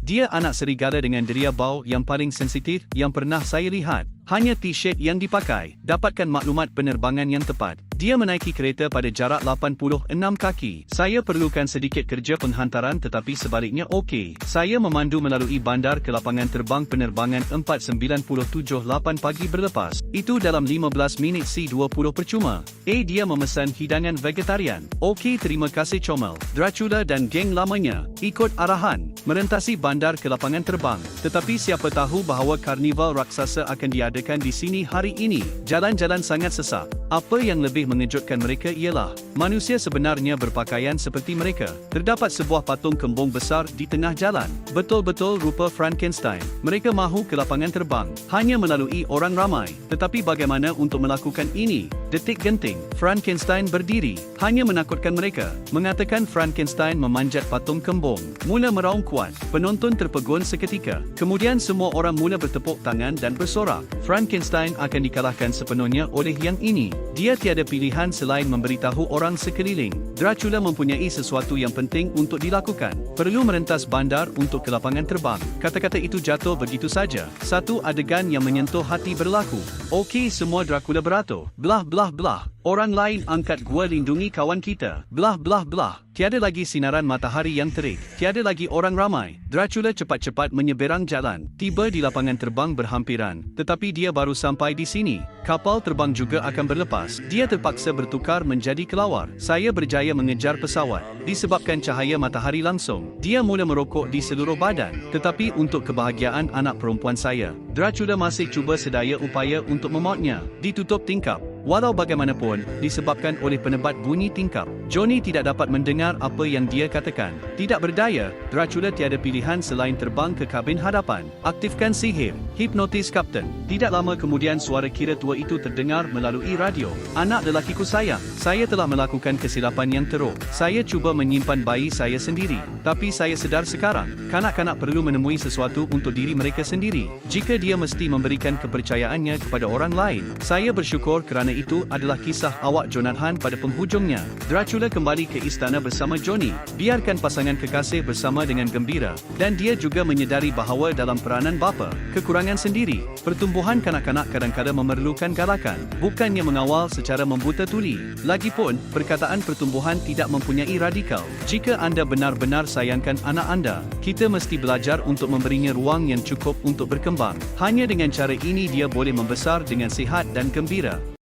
Dia anak serigala dengan deria bau yang paling sensitif yang pernah saya lihat. Hanya T-shirt yang dipakai. Dapatkan maklumat penerbangan yang tepat. Dia menaiki kereta pada jarak 86 kaki. Saya perlukan sedikit kerja penghantaran tetapi sebaliknya okey. Saya memandu melalui bandar ke lapangan terbang penerbangan 497-8 pagi berlepas. Itu dalam 15 minit C20 percuma. Dia memesan hidangan vegetarian. Okey, terima kasih Comel, Dracula dan geng lamanya. Ikut arahan. Merentasi bandar ke lapangan terbang. Tetapi siapa tahu bahawa karnival raksasa akan diadakan di sini hari ini. Jalan-jalan sangat sesak. Apa yang lebih mengejutkan mereka ialah, manusia sebenarnya berpakaian seperti mereka. Terdapat sebuah patung kembung besar di tengah jalan. Betul-betul rupa Frankenstein. Mereka mahu ke lapangan terbang. Hanya melalui orang ramai. Tetapi bagaimana untuk melakukan ini? Detik genting. Frankenstein berdiri. Hanya menakutkan mereka. Mengatakan Frankenstein memanjat patung kembung. Mula meraung kuat. Penonton terpegun seketika. Kemudian semua orang mula bertepuk tangan dan bersorak. Frankenstein akan dikalahkan sepenuhnya oleh yang ini. Dia tiada pilihan selain memberitahu orang sekeliling. Dracula mempunyai sesuatu yang penting untuk dilakukan. Perlu merentas bandar untuk ke lapangan terbang. Kata-kata itu jatuh begitu saja. Satu adegan yang menyentuh hati berlaku. Okey, semua Dracula beratur. Belah belah belah. Orang lain angkat gua lindungi kawan kita. Belah belah belah. Tiada lagi sinaran matahari yang terik. Tiada lagi orang ramai. Dracula cepat-cepat menyeberang jalan. Tiba di lapangan terbang berhampiran. Tetapi dia baru sampai di sini. Kapal terbang juga akan berlepas. Dia terpaksa bertukar menjadi kelawar. Saya berjaya mengejar pesawat. Disebabkan cahaya matahari langsung. Dia mula merokok di seluruh badan. Tetapi untuk kebahagiaan anak perempuan saya, Dracula masih cuba sedaya upaya untuk memautnya. Ditutup tingkap. Walau bagaimanapun, disebabkan oleh penebat bunyi tingkap, Johnny tidak dapat mendengar apa yang dia katakan. Tidak berdaya, Dracula tiada pilihan selain terbang ke kabin hadapan. Aktifkan sihir. Hipnotis Kapten. Tidak lama kemudian suara kira tua itu terdengar melalui radio. Anak lelakiku sayang, saya telah melakukan kesilapan yang teruk. Saya cuba menyimpan bayi saya sendiri. Tapi saya sedar sekarang, kanak-kanak perlu menemui sesuatu untuk diri mereka sendiri. Jika dia mesti memberikan kepercayaannya kepada orang lain. Saya bersyukur kerana itu adalah kisah awak Jonathan pada penghujungnya. Dracula kembali ke istana bersama Johnny. Biarkan pasangan kekasih bersama dengan gembira. Dan dia juga menyedari bahawa dalam peranan bapa, kekurangan sendiri. Pertumbuhan kanak-kanak kadang-kadang memerlukan galakan. Bukannya mengawal secara membuta tuli. Lagipun, perkataan pertumbuhan tidak mempunyai radikal. Jika anda benar-benar sayangkan anak anda, kita mesti belajar untuk memberinya ruang yang cukup untuk berkembang. Hanya dengan cara ini dia boleh membesar dengan sihat dan gembira.